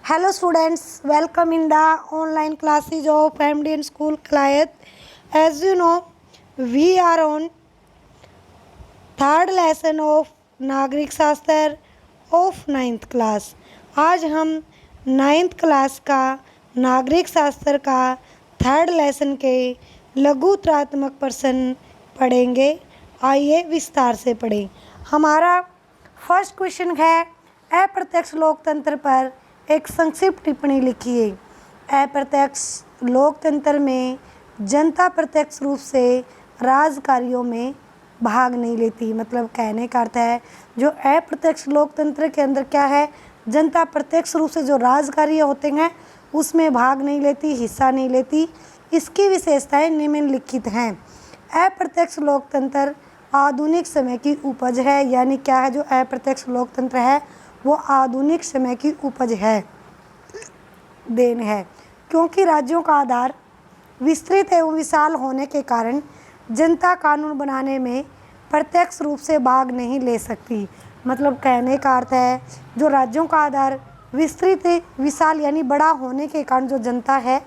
Hello students, welcome in the online classes of MD School Kalayat. As you know, we are on third lesson of नागरिक शास्त्र of ninth class. आज हम ninth class का नागरिक शास्त्र का third lesson के लघुत्रात्मक प्रश्न पढ़ेंगे। आइए विस्तार से पढ़ें। हमारा फर्स्ट क्वेश्चन है, अप्रत्यक्ष लोकतंत्र पर एक संक्षिप्त टिप्पणी लिखिए। अप्रत्यक्ष लोकतंत्र में जनता प्रत्यक्ष रूप से राज कार्यों में भाग नहीं लेती। मतलब कहने का अर्थ है जो अप्रत्यक्ष लोकतंत्र के अंदर क्या है, जनता प्रत्यक्ष रूप से जो राज कार्य होते हैं उसमें भाग नहीं लेती, हिस्सा नहीं लेती। इसकी विशेषताएं निम्नलिखित हैं। अप्रत्यक्ष लोकतंत्र आधुनिक समय की उपज है, यानी क्या है, जो अप्रत्यक्ष लोकतंत्र है वो आधुनिक समय की उपज है, देन है। क्योंकि राज्यों का आधार विस्तृत एवं विशाल होने के कारण जनता कानून बनाने में प्रत्यक्ष रूप से भाग नहीं ले सकती। मतलब कहने का अर्थ है जो राज्यों का आधार विस्तृत विशाल यानी बड़ा होने के कारण जो जनता है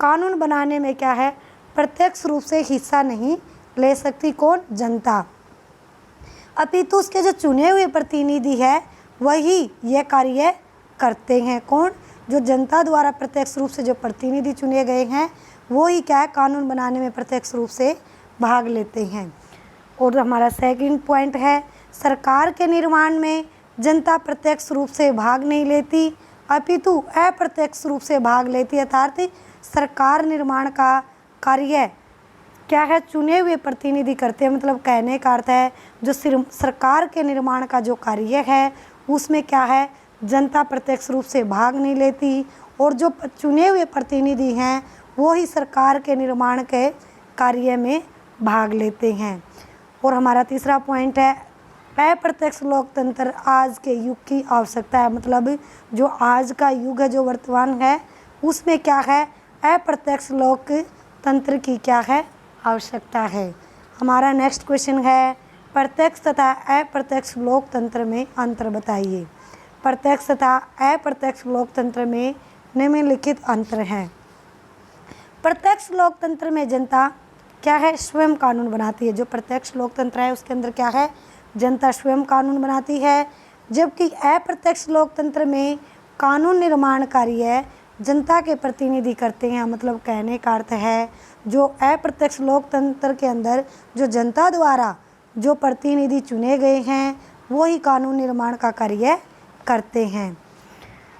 कानून बनाने में क्या है, प्रत्यक्ष रूप से हिस्सा नहीं ले सकती। कौन? जनता। अपितु उसके जो चुने हुए प्रतिनिधि है वही यह कार्य करते हैं। कौन? जो जनता द्वारा प्रत्यक्ष रूप से जो प्रतिनिधि चुने गए हैं वो ही क्या है, कानून बनाने में प्रत्यक्ष रूप से भाग लेते हैं। और हमारा सेकंड पॉइंट है, सरकार के निर्माण में जनता प्रत्यक्ष रूप से भाग नहीं लेती अपितु अप्रत्यक्ष रूप से भाग लेती है। अर्थात सरकार निर्माण का कार्य क्या है, चुने हुए प्रतिनिधि करते हैं। मतलब कहने का अर्थ है जो सरकार के निर्माण का जो कार्य है उसमें क्या है, जनता प्रत्यक्ष रूप से भाग नहीं लेती और जो चुने हुए प्रतिनिधि हैं वो ही सरकार के निर्माण के कार्य में भाग लेते हैं। और हमारा तीसरा पॉइंट है, अप्रत्यक्ष लोकतंत्र आज के युग की आवश्यकता है। मतलब जो आज का युग है, जो वर्तमान है, उसमें क्या है, अप्रत्यक्ष लोकतंत्र की क्या है, आवश्यकता है। हमारा नेक्स्ट क्वेश्चन है, प्रत्यक्ष तथा अप्रत्यक्ष लोकतंत्र में अंतर बताइए। प्रत्यक्ष तथा अप्रत्यक्ष लोकतंत्र में निम्नलिखित अंतर हैं। प्रत्यक्ष लोकतंत्र में जनता क्या है, स्वयं कानून बनाती है। जो प्रत्यक्ष लोकतंत्र है उसके अंदर क्या है, जनता स्वयं कानून बनाती है। जबकि अप्रत्यक्ष लोकतंत्र में कानून निर्माण कार्य जनता के प्रतिनिधि करते हैं। मतलब कहने का अर्थ है जो अप्रत्यक्ष लोकतंत्र के अंदर जो जनता द्वारा जो प्रतिनिधि चुने गए हैं वो ही कानून निर्माण का कार्य करते हैं।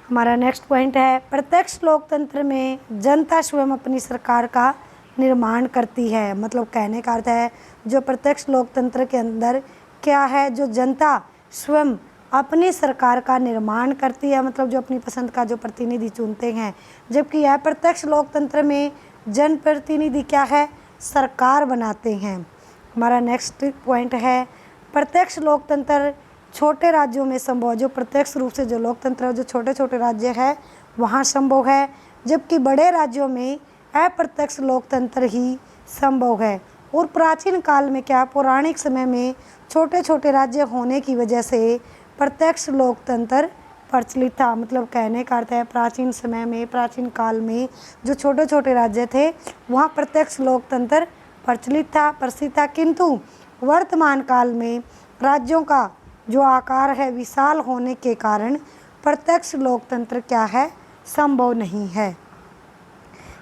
हमारा नेक्स्ट पॉइंट है, प्रत्यक्ष लोकतंत्र में जनता स्वयं अपनी सरकार का निर्माण करती है। मतलब कहने का अर्थ है जो प्रत्यक्ष लोकतंत्र के अंदर क्या है, जो जनता स्वयं अपनी सरकार का निर्माण करती है। मतलब जो अपनी पसंद का जो प्रतिनिधि चुनते हैं। जबकि अप्रत्यक्ष लोकतंत्र में जनप्रतिनिधि क्या है, सरकार बनाते हैं। हमारा नेक्स्ट पॉइंट है, प्रत्यक्ष लोकतंत्र छोटे राज्यों में संभव है। जो प्रत्यक्ष रूप से जो लोकतंत्र है जो छोटे छोटे राज्य है वहाँ संभव है, जबकि बड़े राज्यों में अप्रत्यक्ष लोकतंत्र ही संभव है। और प्राचीन काल में क्या, पौराणिक समय में छोटे छोटे राज्य होने की वजह से प्रत्यक्ष लोकतंत्र प्रचलित था। मतलब कहने का अर्थ है प्राचीन समय में, प्राचीन काल में जो छोटे छोटे राज्य थे वहाँ प्रत्यक्ष लोकतंत्र प्रचलित था, प्रसिद्ध था। किंतु वर्तमान काल में राज्यों का जो आकार है विशाल होने के कारण प्रत्यक्ष लोकतंत्र क्या है, संभव नहीं है।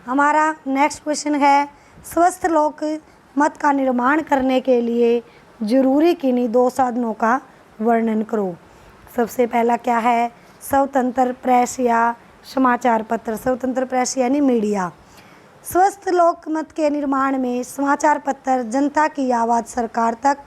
हमारा नेक्स्ट क्वेश्चन है, स्वस्थ लोक मत का निर्माण करने के लिए जरूरी किन्हीं दो साधनों का वर्णन करो। सबसे पहला क्या है, स्वतंत्र प्रेस या समाचार पत्र। स्वतंत्र प्रेस यानी मीडिया। स्वस्थ लोकमत के निर्माण में समाचार पत्र जनता की आवाज़ सरकार तक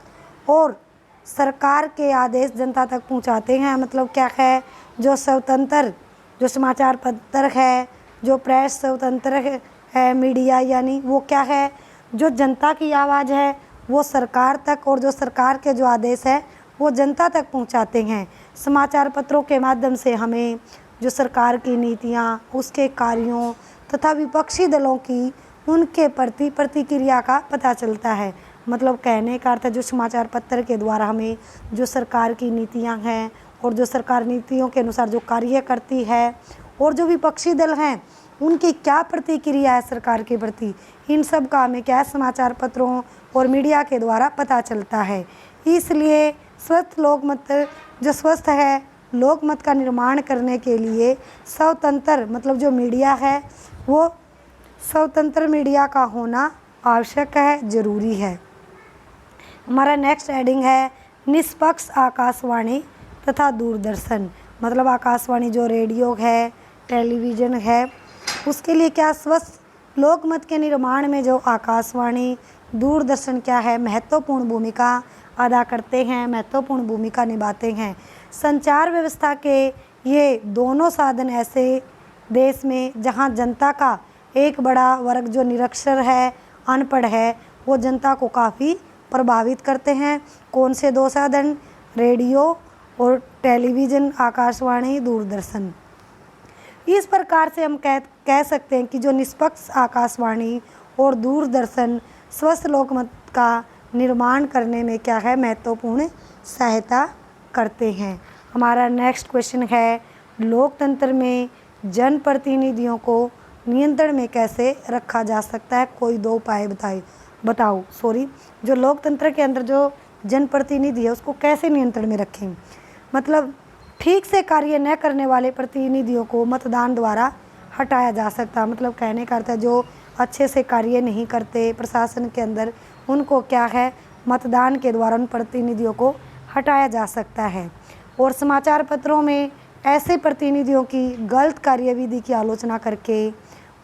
और सरकार के आदेश जनता तक पहुंचाते हैं। मतलब क्या है, जो स्वतंत्र जो समाचार पत्र है, जो प्रेस स्वतंत्र है, मीडिया यानी वो क्या है, जो जनता की आवाज़ है वो सरकार तक और जो सरकार के जो आदेश है वो जनता तक पहुंचाते हैं। समाचार पत्रों के माध्यम से हमें जो सरकार की नीतियां, उसके कार्यों तथा विपक्षी दलों की उनके प्रति प्रतिक्रिया का पता चलता है। मतलब कहने का अर्थ है जो समाचार पत्र के द्वारा हमें जो सरकार की नीतियां हैं और जो सरकार नीतियों के अनुसार जो कार्य करती है और जो विपक्षी दल हैं उनकी क्या प्रतिक्रिया है सरकार के प्रति, इन सब का हमें क्या समाचार पत्रों और मीडिया के द्वारा पता चलता है। इसलिए स्वस्थ लोकमत जो स्वस्थ है लोकमत का निर्माण करने के लिए स्वतंत्र मतलब जो मीडिया है वो स्वतंत्र मीडिया का होना आवश्यक है, ज़रूरी है। हमारा नेक्स्ट हेडिंग है निष्पक्ष आकाशवाणी तथा दूरदर्शन। मतलब आकाशवाणी जो रेडियो है, टेलीविज़न है, उसके लिए क्या स्वस्थ लोकमत के निर्माण में जो आकाशवाणी दूरदर्शन क्या है महत्वपूर्ण भूमिका अदा करते हैं, महत्वपूर्ण भूमिका निभाते हैं। संचार व्यवस्था के ये दोनों साधन ऐसे देश में जहां जनता का एक बड़ा वर्ग जो निरक्षर है, अनपढ़ है, वो जनता को काफ़ी प्रभावित करते हैं। कौन से दो साधन? रेडियो और टेलीविज़न, आकाशवाणी, दूरदर्शन। इस प्रकार से हम कह सकते हैं कि जो निष्पक्ष आकाशवाणी और दूरदर्शन स्वस्थ लोकमत का निर्माण करने में क्या है महत्वपूर्ण सहायता करते हैं। हमारा नेक्स्ट क्वेश्चन है लोकतंत्र में जनप्रतिनिधियों को नियंत्रण में कैसे रखा जा सकता है, कोई दो उपाय बताओ। जो लोकतंत्र के अंदर जो जनप्रतिनिधि है उसको कैसे नियंत्रण में रखें। मतलब ठीक से कार्य न करने वाले प्रतिनिधियों को मतदान द्वारा हटाया जा सकता। मतलब कहने का अर्थ है जो अच्छे से कार्य नहीं करते प्रशासन के अंदर, उनको क्या है मतदान के द्वारा उन प्रतिनिधियों को हटाया जा सकता है। और समाचार पत्रों में ऐसे प्रतिनिधियों की गलत कार्यविधि की आलोचना करके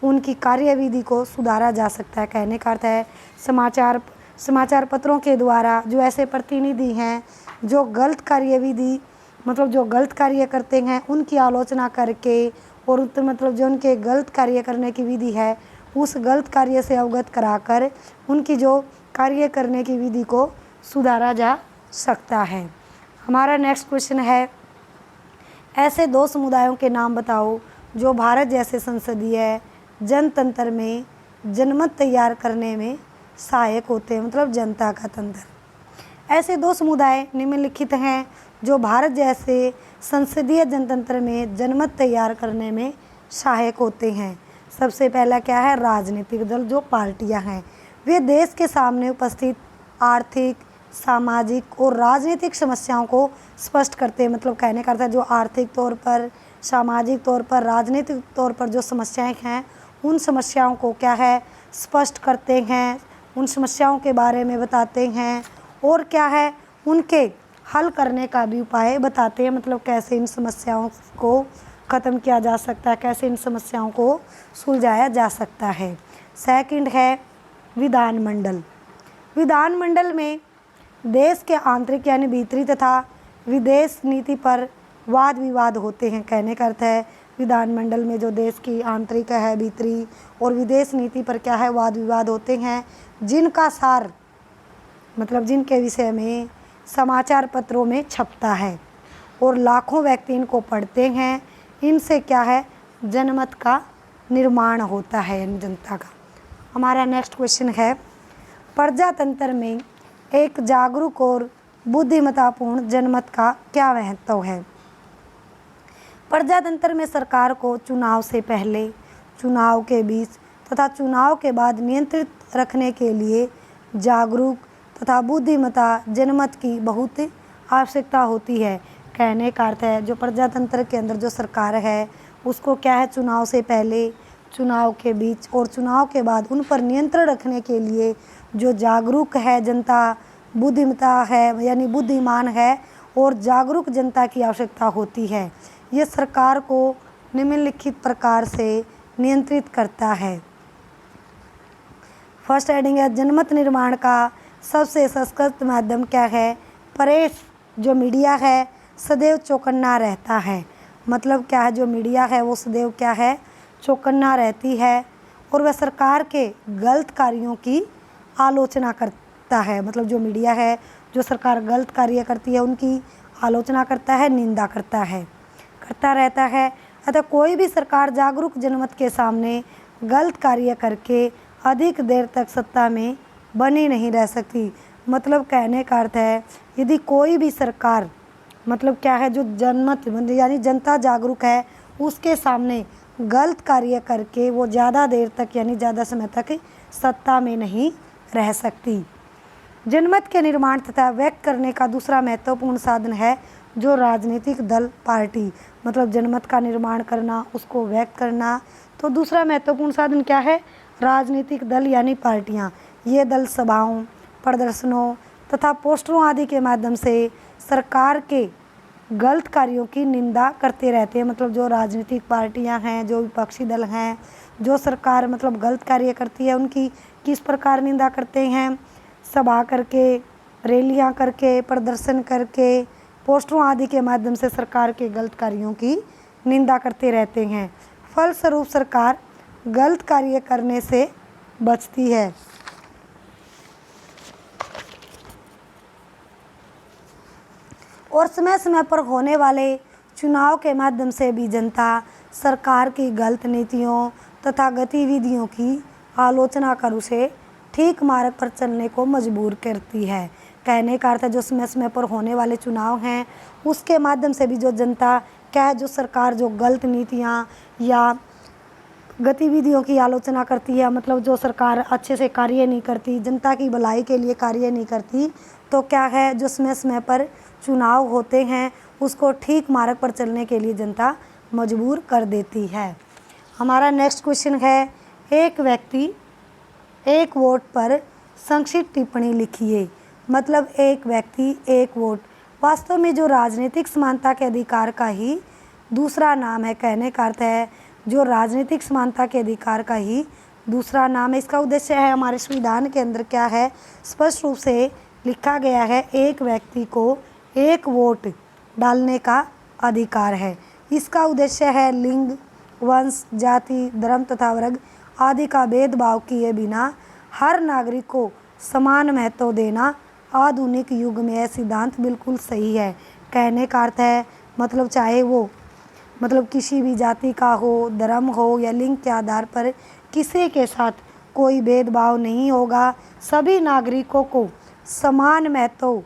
उनकी कार्यविधि को सुधारा जा सकता है। कहने का अर्थ है समाचार पत्रों के द्वारा जो ऐसे प्रतिनिधि हैं जो गलत कार्यविधि मतलब जो गलत कार्य करते हैं उनकी आलोचना करके और मतलब जो उनके गलत कार्य करने की विधि है उस गलत कार्य से अवगत कराकर उनकी जो कार्य करने की विधि को सुधारा जा सकता है। हमारा नेक्स्ट क्वेश्चन है ऐसे दो समुदायों के नाम बताओ जो भारत जैसे संसदीय जनतंत्र में जनमत तैयार करने में सहायक होते हैं। मतलब जनता का तंत्र। ऐसे दो समुदाय निम्नलिखित हैं जो भारत जैसे संसदीय जनतंत्र में जनमत तैयार करने में सहायक होते हैं। सबसे पहला क्या है राजनीतिक दल जो पार्टियां हैं, वे देश के सामने उपस्थित आर्थिक, सामाजिक और राजनीतिक समस्याओं को स्पष्ट करते हैं। मतलब कहने का अर्थ है जो आर्थिक तौर पर, सामाजिक तौर पर, राजनीतिक तौर पर जो समस्याएं हैं उन समस्याओं को क्या है स्पष्ट करते हैं, उन समस्याओं के बारे में बताते हैं और क्या है उनके हल करने का भी उपाय बताते हैं। मतलब कैसे इन समस्याओं को ख़त्म किया जा सकता है, कैसे इन समस्याओं को सुलझाया जा सकता है। सेकंड है विधानमंडल। विधानमंडल में देश के आंतरिक यानी भीतरी तथा विदेश नीति पर वाद विवाद होते हैं। कहने का अर्थ है विधानमंडल में जो देश की आंतरिक है, भीतरी और विदेश नीति पर क्या है वाद विवाद होते हैं, जिनका सार मतलब जिनके विषय में समाचार पत्रों में छपता है और लाखों व्यक्ति इनको पढ़ते हैं। इनसे क्या है जनमत का निर्माण होता है यानी जनता का। हमारा नेक्स्ट क्वेश्चन है प्रजातंत्र में एक जागरूक और बुद्धिमत्तापूर्ण जनमत का क्या महत्व है। प्रजातंत्र में सरकार को चुनाव से पहले, चुनाव के बीच तथा चुनाव के बाद नियंत्रित रखने के लिए जागरूक तथा बुद्धिमत्ता जनमत की बहुत आवश्यकता होती है। कहने का अर्थ है जो प्रजातंत्र के अंदर जो सरकार है उसको क्या है चुनाव से पहले, चुनाव के बीच और चुनाव के बाद उन पर नियंत्रण रखने के लिए जो जागरूक है जनता, बुद्धिमत्ता है यानी बुद्धिमान है और जागरूक जनता की आवश्यकता होती है। ये सरकार को निम्नलिखित प्रकार से नियंत्रित करता है। फर्स्ट हेडिंग है जनमत निर्माण का सबसे सशक्त माध्यम क्या है। प्रेस जो मीडिया है सदैव चौकन्ना रहता है। मतलब क्या है जो मीडिया है वो सदैव क्या है चौकन्ना रहती है और वह सरकार के गलत कार्यों की आलोचना करता है। मतलब जो मीडिया है जो सरकार गलत कार्य करती है उनकी आलोचना करता है, निंदा करता रहता है। अतः कोई भी सरकार जागरूक जनमत के सामने गलत कार्य करके अधिक देर तक सत्ता में बनी नहीं रह सकती। मतलब कहने का अर्थ है यदि कोई भी सरकार मतलब क्या है जो जनमत यानी जनता जागरूक है उसके सामने गलत कार्य करके वो ज़्यादा देर तक यानी ज़्यादा समय तक सत्ता में नहीं रह सकती। जनमत के निर्माण तथा व्यक्त करने का दूसरा महत्वपूर्ण साधन है जो राजनीतिक दल पार्टी, मतलब जनमत का निर्माण करना, उसको व्यक्त करना। तो दूसरा महत्वपूर्ण साधन क्या है? राजनीतिक दल यानी पार्टियां। ये दल सभाओं, प्रदर्शनों तथा पोस्टरों आदि के माध्यम से सरकार के गलत कार्यों की निंदा करते रहते हैं। मतलब जो राजनीतिक पार्टियां हैं, जो विपक्षी दल हैं, जो सरकार मतलब गलत कार्य करती है, उनकी किस प्रकार निंदा करते हैं? सभा करके, रैलियां करके, प्रदर्शन करके, पोस्टरों आदि के माध्यम से सरकार के गलत कार्यों की निंदा करते रहते हैं। फलस्वरूप सरकार गलत कार्य करने से बचती है। और समय समय पर होने वाले चुनाव के माध्यम से भी जनता सरकार की गलत नीतियों तथा गतिविधियों की आलोचना कर उसे ठीक मार्ग पर चलने को मजबूर करती है। कहने का अर्थ है जो समय समय पर होने वाले चुनाव हैं उसके माध्यम से भी जो जनता क्या है, जो सरकार जो गलत नीतियाँ या गतिविधियों की आलोचना करती है, मतलब जो सरकार अच्छे से कार्य नहीं करती, जनता की भलाई के लिए कार्य नहीं करती, तो क्या है जो समय समय पर चुनाव होते हैं उसको ठीक मार्ग पर चलने के लिए जनता मजबूर कर देती है। हमारा नेक्स्ट क्वेश्चन है, एक व्यक्ति एक वोट पर संक्षिप्त टिप्पणी लिखिए। मतलब एक व्यक्ति एक वोट वास्तव में जो राजनीतिक समानता के अधिकार का ही दूसरा नाम है। कहने का अर्थ है जो राजनीतिक समानता के अधिकार का ही दूसरा नाम है। इसका उद्देश्य है, हमारे संविधान के अंदर क्या है, स्पष्ट रूप से लिखा गया है, एक व्यक्ति को एक वोट डालने का अधिकार है। इसका उद्देश्य है लिंग, वंश, जाति, धर्म तथा वर्ग आदि का भेदभाव किए बिना हर नागरिक को समान महत्व देना। आधुनिक युग में यह सिद्धांत बिल्कुल सही है। कहने का अर्थ है मतलब चाहे वो मतलब किसी भी जाति का हो, धर्म हो या लिंग के आधार पर किसी के साथ कोई भेदभाव नहीं होगा। सभी नागरिकों को समान महत्व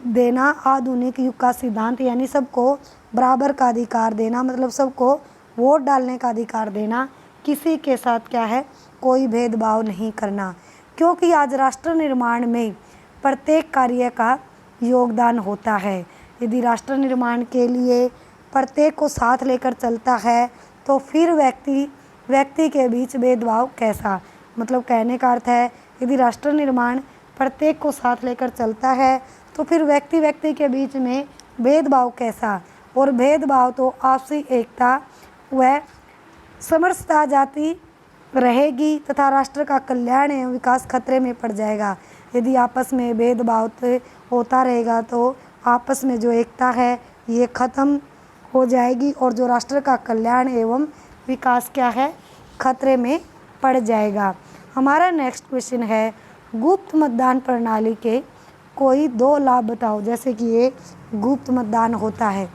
देना आधुनिक युग का सिद्धांत, यानी सबको बराबर का अधिकार देना, मतलब सबको वोट डालने का अधिकार देना, किसी के साथ क्या है कोई भेदभाव नहीं करना। क्योंकि आज राष्ट्र निर्माण में प्रत्येक कार्य का योगदान होता है। यदि राष्ट्र निर्माण के लिए प्रत्येक को साथ लेकर चलता है तो फिर व्यक्ति के बीच भेदभाव कैसा? मतलब कहने का अर्थ है यदि राष्ट्र निर्माण प्रत्येक को साथ लेकर चलता है तो फिर व्यक्ति के बीच में भेदभाव कैसा? और भेदभाव तो आपसी एकता व समरसता जाती रहेगी तथा राष्ट्र का कल्याण एवं विकास खतरे में पड़ जाएगा। यदि आपस में भेदभाव होता रहेगा तो आपस में जो एकता है ये खत्म हो जाएगी और जो राष्ट्र का कल्याण एवं विकास क्या है खतरे में पड़ जाएगा। हमारा नेक्स्ट क्वेश्चन है, गुप्त मतदान प्रणाली के कोई दो लाभ बताओ। जैसे कि ये गुप्त मतदान होता है।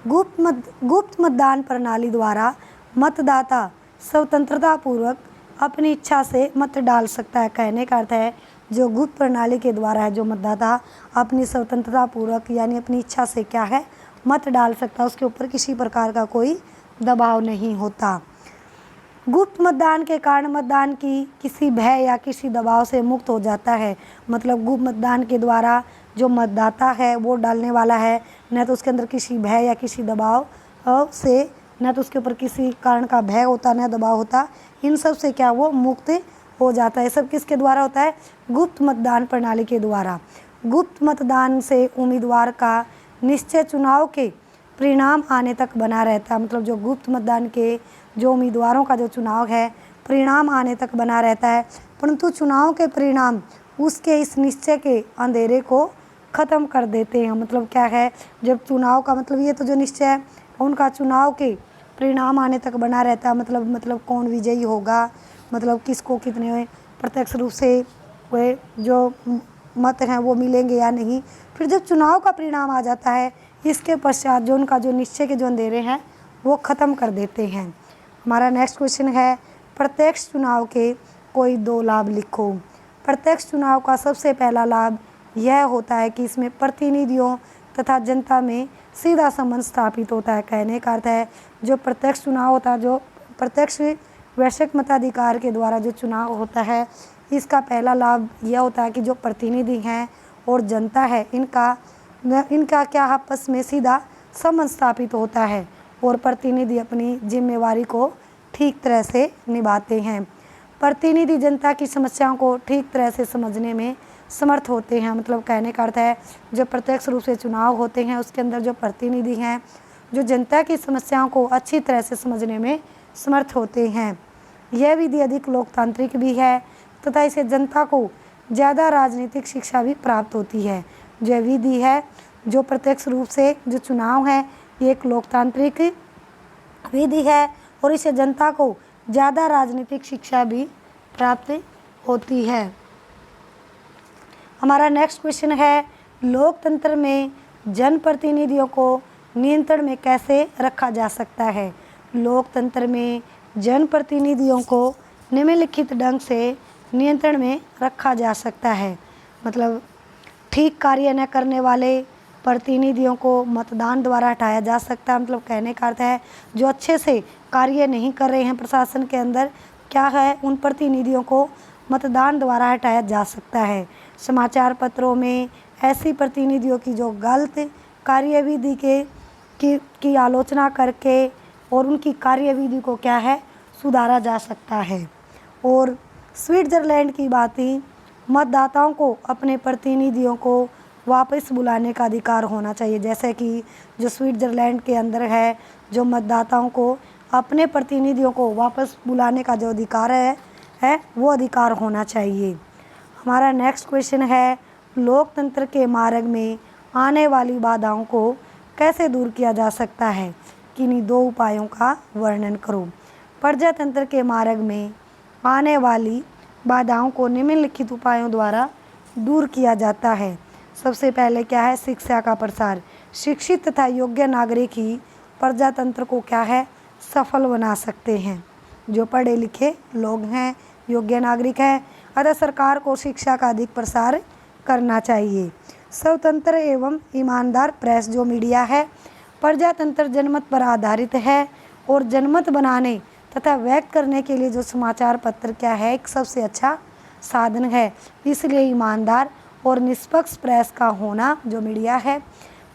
गुप्त मतदान प्रणाली द्वारा मतदाता स्वतंत्रता पूर्वक अपनी इच्छा से मत डाल सकता है। कहने का अर्थ है जो गुप्त प्रणाली के द्वारा है जो मतदाता अपनी स्वतंत्रता पूर्वक यानी अपनी इच्छा से क्या है मत डाल सकता है, उसके ऊपर किसी प्रकार का कोई दबाव नहीं होता। गुप्त मतदान के कारण मतदान की किसी भय या किसी दबाव से मुक्त हो जाता है। मतलब गुप्त मतदान के द्वारा जो मतदाता है वोट डालने वाला है न तो उसके अंदर किसी भय या किसी दबाव से, न तो उसके ऊपर किसी कारण का भय होता न दबाव होता, इन सब से क्या वो मुक्त हो जाता है। सब किसके द्वारा होता है? गुप्त मतदान प्रणाली के द्वारा। गुप्त मतदान से उम्मीदवार का निश्चय चुनाव के परिणाम आने तक बना रहता है। मतलब जो गुप्त मतदान के जो उम्मीदवारों का जो चुनाव है परिणाम आने तक बना रहता है, परंतु चुनाव के परिणाम उसके इस निश्चय के अंधेरे को ख़त्म कर देते हैं। मतलब क्या है, जब चुनाव का मतलब ये तो जो निश्चय है उनका चुनाव के परिणाम आने तक बना रहता है। मतलब कौन विजयी होगा, मतलब किसको कितने प्रत्यक्ष रूप से वे जो मत हैं वो मिलेंगे या नहीं। फिर जब चुनाव का परिणाम आ जाता है इसके पश्चात जो उनका जो निश्चय के जो अंधेरे हैं वो ख़त्म कर देते हैं। हमारा नेक्स्ट क्वेश्चन है, प्रत्यक्ष चुनाव के कोई दो लाभ लिखो। प्रत्यक्ष चुनाव का सबसे पहला लाभ यह होता है कि इसमें प्रतिनिधियों तथा जनता में सीधा संबंध स्थापित होता है। कहने का अर्थ है जो प्रत्यक्ष चुनाव होता है, जो प्रत्यक्ष वैश्विक मताधिकार के द्वारा जो चुनाव होता है, इसका पहला लाभ यह होता है कि जो प्रतिनिधि हैं और जनता है, इनका क्या आपस में सीधा संबंध स्थापित होता है और प्रतिनिधि अपनी जिम्मेवारी को ठीक तरह से निभाते हैं। प्रतिनिधि जनता की समस्याओं को ठीक तरह से समझने में समर्थ होते हैं। मतलब कहने का अर्थ है जो प्रत्यक्ष रूप से चुनाव होते हैं उसके अंदर जो प्रतिनिधि हैं जो जनता की समस्याओं को अच्छी तरह से समझने में समर्थ होते हैं। यह विधि अधिक लोकतांत्रिक भी है तथा इसे जनता को ज़्यादा राजनीतिक शिक्षा भी प्राप्त होती है। जो विधि है जो प्रत्यक्ष रूप से जो चुनाव है ये एक लोकतांत्रिक विधि है और इसे जनता को ज़्यादा राजनीतिक शिक्षा भी प्राप्त होती है। हमारा नेक्स्ट क्वेश्चन है लोकतंत्र में जनप्रतिनिधियों को नियंत्रण में कैसे रखा जा सकता है। लोकतंत्र में जनप्रतिनिधियों को निम्नलिखित ढंग से नियंत्रण में रखा जा सकता है। मतलब ठीक कार्य न करने वाले प्रतिनिधियों को मतदान द्वारा हटाया जा सकता है। मतलब कहने का अर्थ है जो अच्छे से कार्य नहीं कर रहे हैं प्रशासन के अंदर, क्या है, उन प्रतिनिधियों को मतदान द्वारा हटाया जा सकता है। समाचार पत्रों में ऐसी प्रतिनिधियों की जो गलत कार्यविधि की आलोचना करके और उनकी कार्यविधि को क्या है सुधारा जा सकता है। और स्विट्ज़रलैंड की बात ही मतदाताओं को अपने प्रतिनिधियों को वापस बुलाने का अधिकार होना चाहिए। जैसे कि जो स्विट्ज़रलैंड के अंदर है जो मतदाताओं को अपने प्रतिनिधियों को वापस बुलाने का जो अधिकार है वो अधिकार होना चाहिए। हमारा नेक्स्ट क्वेश्चन है लोकतंत्र के मार्ग में आने वाली बाधाओं को कैसे दूर किया जा सकता है। किन्हीं दो उपायों का वर्णन करो। प्रजातंत्र के मार्ग में आने वाली बाधाओं को निम्नलिखित उपायों द्वारा दूर किया जाता है। सबसे पहले क्या है, शिक्षा का प्रसार। शिक्षित तथा योग्य नागरिक ही प्रजातंत्र को क्या है सफल बना सकते हैं। जो पढ़े लिखे लोग हैं, योग्य नागरिक हैं, अतः सरकार को शिक्षा का अधिक प्रसार करना चाहिए। स्वतंत्र एवं ईमानदार प्रेस जो मीडिया है। प्रजातंत्र जनमत पर आधारित है और जनमत बनाने तथा व्यक्त करने के लिए जो समाचार पत्र क्या है एक सबसे अच्छा साधन है। इसलिए ईमानदार और निष्पक्ष प्रेस का होना जो मीडिया है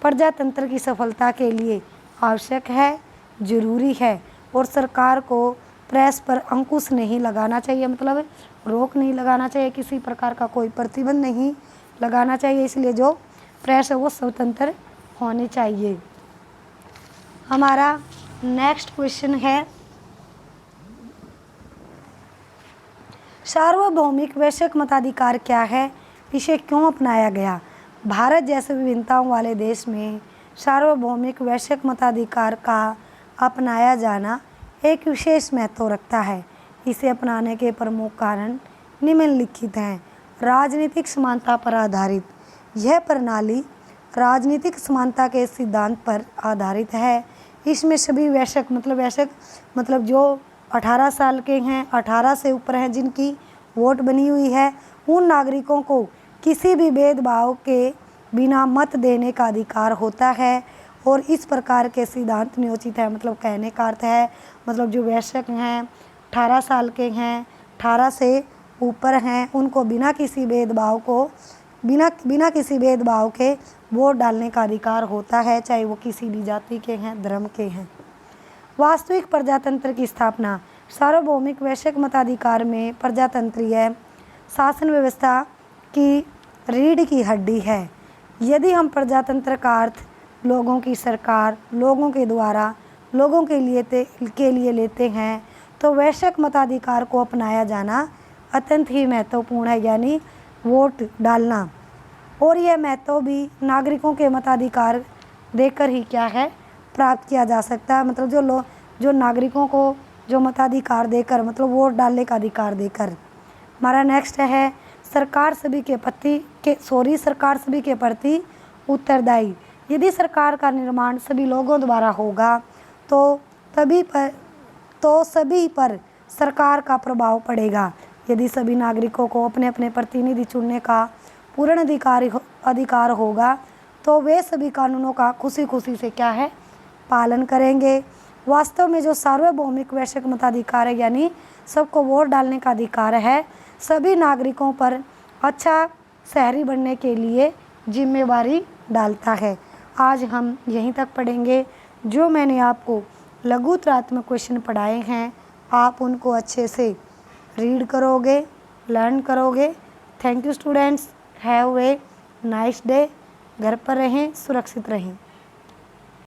प्रजातंत्र की सफलता के लिए आवश्यक है, जरूरी है। और सरकार को प्रेस पर अंकुश नहीं लगाना चाहिए, मतलब रोक नहीं लगाना चाहिए, किसी प्रकार का कोई प्रतिबंध नहीं लगाना चाहिए। इसलिए जो प्रेस है वो स्वतंत्र होनी चाहिए। हमारा नेक्स्ट क्वेश्चन है सार्वभौमिक वैश्विक मताधिकार क्या है, इसे क्यों अपनाया गया। भारत जैसे विभिन्नताओं वाले देश में सार्वभौमिक वैश्विक मताधिकार का अपनाया जाना एक विशेष महत्व रखता है। इसे अपनाने के प्रमुख कारण निम्नलिखित हैं। राजनीतिक समानता पर आधारित। यह प्रणाली राजनीतिक समानता के सिद्धांत पर आधारित है। इसमें सभी वैश्विक मतलब जो 18 साल के हैं, 18 से ऊपर हैं, जिनकी वोट बनी हुई है, उन नागरिकों को किसी भी भेदभाव के बिना मत देने का अधिकार होता है। और इस प्रकार के सिद्धांत नियोजित है। मतलब कहने का अर्थ है मतलब जो वयस्क हैं, 18 साल के हैं, 18 से ऊपर हैं, उनको बिना किसी भेदभाव के वोट डालने का अधिकार होता है, चाहे वो किसी भी जाति के हैं, धर्म के हैं। वास्तविक प्रजातंत्र की स्थापना। सार्वभौमिक वैश्विक मताधिकार में प्रजातंत्रीय शासन व्यवस्था की रीढ़ की हड्डी है। यदि हम प्रजातंत्र का अर्थ लोगों की सरकार, लोगों के द्वारा, लोगों के लिए लेते हैं तो वैश्विक मताधिकार को अपनाया जाना अत्यंत ही महत्वपूर्ण है, यानी वोट डालना। और यह महत्व भी नागरिकों के मताधिकार देकर ही क्या है प्राप्त किया जा सकता है। मतलब जो नागरिकों को जो मताधिकार देकर, मतलब वोट डालने का अधिकार देकर। हमारा नेक्स्ट है सरकार सभी के प्रति उत्तरदायी। यदि सरकार का निर्माण सभी लोगों द्वारा होगा तो सभी पर सरकार का प्रभाव पड़ेगा। यदि सभी नागरिकों को अपने अपने प्रतिनिधि चुनने का पूर्ण अधिकार होगा तो वे सभी कानूनों का खुशी खुशी से क्या है, पालन करेंगे। वास्तव में जो सार्वभौमिक वैश्विक मताधिकार है, यानी सबको वोट डालने का अधिकार है, सभी नागरिकों पर अच्छा शहरी बनने के लिए जिम्मेवारी डालता है। आज हम यहीं तक पढ़ेंगे। जो मैंने आपको लघुत्रात्मक क्वेश्चन पढ़ाए हैं, आप उनको अच्छे से रीड करोगे, लर्न करोगे। Thank you students, have a nice day. घर पर रहें, सुरक्षित रहें।